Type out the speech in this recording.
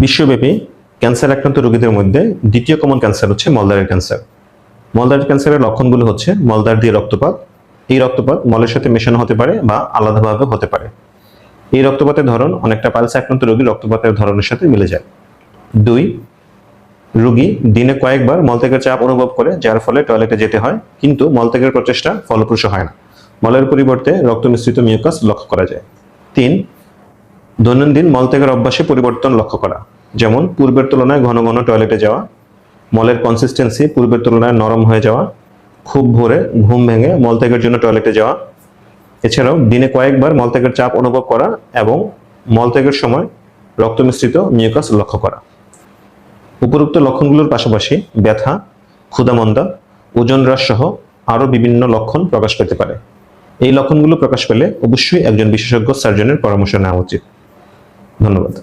বিশ্বব্যাপী ক্যান্সার আক্রান্ত রোগীদের মধ্যে দ্বিতীয় কমন ক্যান্সার হচ্ছে মলদ্বারের ক্যান্সার। মলদ্বারের ক্যান্সারের লক্ষণগুলো হচ্ছে মলদ্বার দিয়ে রক্তপাত। এই রক্তপাত মলের সাথে মেশানো হতে পারে বা আলাদাভাবে হতে পারে। এই রক্তপাতের ধরন অনেকটা পাইলস আক্রান্ত রোগীর রক্তপাতের ধরনের সাথে মিলে যায়। 2, রোগী দিনে কয়েকবার মলত্যাগের চাপ অনুভব করে, যার ফলে টয়লেটে যেতে হয়, কিন্তু মলত্যাগের প্রচেষ্টা ফলপ্রসূ হয় না। মলের পরিবর্তে রক্ত মিশ্রিত মিউকাস লক্ষ্য করা যায়। 3, দৈনন্দিন মলত্যাগের অভ্যাসে পরিবর্তন লক্ষ্য করা, যেমন পূর্বের তুলনায় ঘন ঘন টয়লেটে যাওয়া, মলের কনসিস্টেন্সি পূর্বের তুলনায় নরম হয়ে যাওয়া, খুব ভোরে ঘুম ভেঙে মলত্যাগের জন্য টয়লেটে যাওয়া, এছাড়াও দিনে কয়েকবার মলত্যাগের চাপ অনুভব করা এবং মলত্যাগের সময় রক্ত মিশ্রিত মিউকাস লক্ষ্য করা। উপরোক্ত লক্ষণগুলোর পাশাপাশি ব্যথা, ক্ষুধামন্দা, ওজন হ্রাস সহ আরও বিভিন্ন লক্ষণ প্রকাশ পেতে পারে। এই লক্ষণগুলো প্রকাশ পেলে অবশ্যই একজন বিশেষজ্ঞ সার্জনের পরামর্শ নেওয়া উচিত। ধন্যবাদ।